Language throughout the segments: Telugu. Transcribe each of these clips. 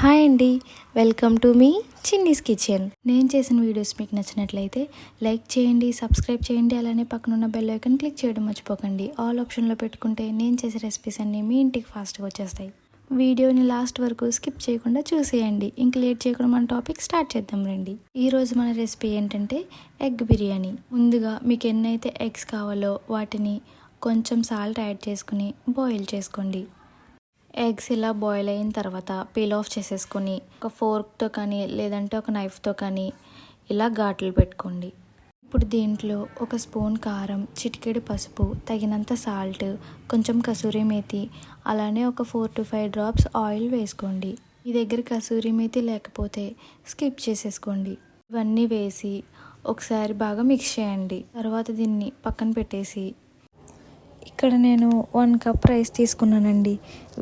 హాయ్ అండి, welcome to me Chinni's kitchen. నేను చేసిన వీడియోస్ మీకు నచ్చినట్లయితే లైక్ చేయండి, సబ్స్క్రైబ్ చేయండి, అలానే పక్కనున్న బెల్ ఐకాన్ క్లిక్ చేయడం మర్చిపోకండి. ఆల్ ఆప్షన్లో పెట్టుకుంటే నేను చేసే రెసిపీస్ అన్నీ మీ ఇంటికి ఫాస్ట్గా వచ్చేస్తాయి. వీడియోని లాస్ట్ వరకు స్కిప్ చేయకుండా చూసేయండి. ఇంక లేట్ చేయకుండా మన టాపిక్ స్టార్ట్ చేద్దాం రండి. ఈరోజు మన రెసిపీ ఏంటంటే ఎగ్ బిర్యానీ. ముందుగా మీకు ఎన్నైతే ఎగ్స్ కావాలో వాటిని కొంచెం సాల్ట్ యాడ్ చేసుకుని బాయిల్ చేసుకోండి. ఎగ్స్ ఇలా బాయిల్ అయిన తర్వాత పీల్ ఆఫ్ చేసేసుకొని ఒక ఫోర్క్తో కానీ లేదంటే ఒక నైఫ్తో కానీ ఇలా ఘాట్లు పెట్టుకోండి. ఇప్పుడు దీంట్లో ఒక స్పూన్ కారం, చిటికెడు పసుపు, తగినంత సాల్ట్, కొంచెం కసూరి మేతి, అలానే ఒక 4 to 5 డ్రాప్స్ ఆయిల్ వేసుకోండి. మీ దగ్గర కసూరి మేతి లేకపోతే స్కిప్ చేసేసుకోండి. ఇవన్నీ వేసి ఒకసారి బాగా మిక్స్ చేయండి. తర్వాత దీన్ని పక్కన పెట్టేసి ఇక్కడ నేను 1 కప్ రైస్ తీసుకున్నానండి.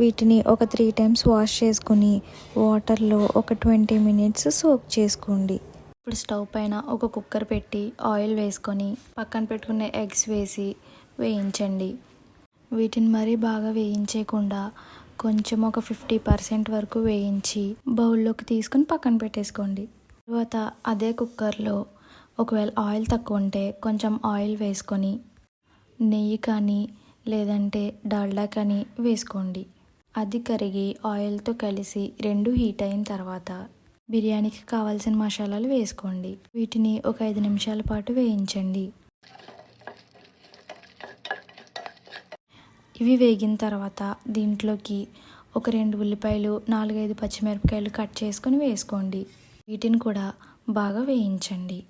వీటిని ఒక 3 times వాష్ చేసుకుని వాటర్లో ఒక 20 minutes సోక్ చేసుకోండి. ఇప్పుడు స్టవ్ పైన ఒక కుక్కర్ పెట్టి ఆయిల్ వేసుకొని పక్కన పెట్టుకునే ఎగ్స్ వేసి వేయించండి. వీటిని మరీ బాగా వేయించకుండా కొంచెం ఒక 50% వరకు వేయించి బౌల్లోకి తీసుకుని పక్కన పెట్టేసుకోండి. తర్వాత అదే కుక్కర్లో ఒకవేళ ఆయిల్ తక్కువ ఉంటే కొంచెం ఆయిల్ వేసుకొని నెయ్యి కానీ లేదంటే డాల్డా కానీ వేసుకోండి. అది కరిగి ఆయిల్తో కలిసి రెండు హీట్ అయిన తర్వాత బిర్యానీకి కావాల్సిన మసాలాలు వేసుకోండి. వీటిని ఒక 5 నిమిషాల పాటు వేయించండి. ఇవి వేగిన తర్వాత దీంట్లోకి ఒక 2 ఉల్లిపాయలు, 4-5 పచ్చిమిరపకాయలు కట్ చేసుకొని వేసుకోండి. వీటిని కూడా బాగా వేయించండి.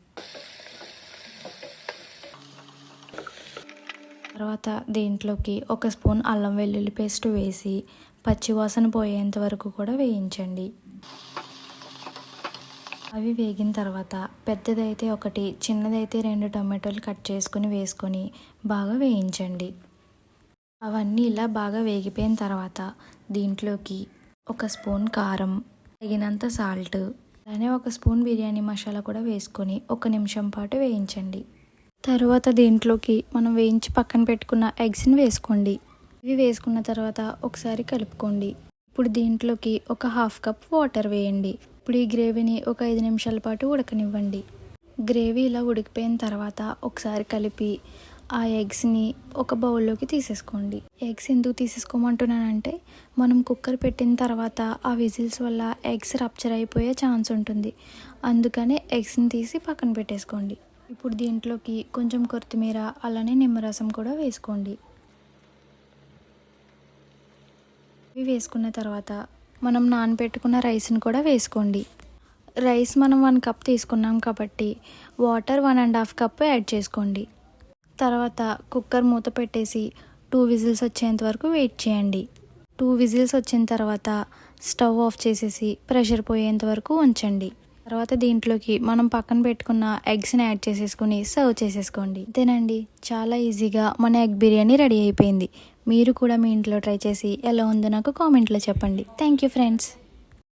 తర్వాత దీంట్లోకి ఒక స్పూన్ అల్లం వెల్లుల్లి పేస్ట్ వేసి పచ్చివాసన పోయేంత వరకు కూడా వేయించండి. అవి వేగిన తర్వాత పెద్దదైతే 1, చిన్నదైతే 2 టమాటోలు కట్ చేసుకుని వేసుకొని బాగా వేయించండి. అవన్నీ ఇలా బాగా వేగిపోయిన తర్వాత దీంట్లోకి ఒక స్పూన్ కారం, తగినంత సాల్ట్, అలానే ఒక స్పూన్ బిర్యానీ మసాలా కూడా వేసుకొని 1 నిమిషం పాటు వేయించండి. తర్వాత దీంట్లోకి మనం వేయించి పక్కన పెట్టుకున్న ఎగ్స్ని వేసుకోండి. ఇవి వేసుకున్న తర్వాత ఒకసారి కలుపుకోండి. ఇప్పుడు దీంట్లోకి ఒక 1/2 కప్ వాటర్ వేయండి. ఇప్పుడు ఈ గ్రేవీని ఒక 5 నిమిషాల పాటు ఉడకనివ్వండి. గ్రేవీ ఇలా ఉడికిపోయిన తర్వాత ఒకసారి కలిపి ఆ ఎగ్స్ని ఒక బౌల్లోకి తీసేసుకోండి. ఎగ్స్ ఎందుకు తీసేసుకోమంటున్నానంటే మనం కుక్కర్ పెట్టిన తర్వాత ఆ విజిల్స్ వల్ల ఎగ్స్ రప్చర్ అయిపోయే ఛాన్స్ ఉంటుంది. అందుకనే ఎగ్స్ని తీసి పక్కన పెట్టేసుకోండి. ఇప్పుడు దీంట్లోకి కొంచెం కొత్తిమీర, అలానే నిమ్మరసం కూడా వేసుకోండి. ఇవి వేసుకున్న తర్వాత మనం నానబెట్టుకున్న రైస్ని కూడా వేసుకోండి. రైస్ మనం 1 కప్ తీసుకున్నాం కాబట్టి వాటర్ 1.5 కప్ యాడ్ చేసుకోండి. తర్వాత కుక్కర్ మూత పెట్టేసి 2 విజిల్స్ వచ్చేంత వరకు వెయిట్ చేయండి. 2 విజిల్స్ వచ్చిన తర్వాత స్టవ్ ఆఫ్ చేసేసి ప్రెషర్ పోయేంత వరకు ఉంచండి. తర్వాత దీంట్లోకి మనం పక్కన పెట్టుకున్న ఎగ్స్ని యాడ్ చేసేసుకుని సర్వ్ చేసేసుకోండి. అంతేనండి, చాలా ఈజీగా మన ఎగ్ బిర్యానీ రెడీ అయిపోయింది. మీరు కూడా మీ ఇంట్లో ట్రై చేసి ఎలా ఉందో నాకు కామెంట్లో చెప్పండి. Thank you friends.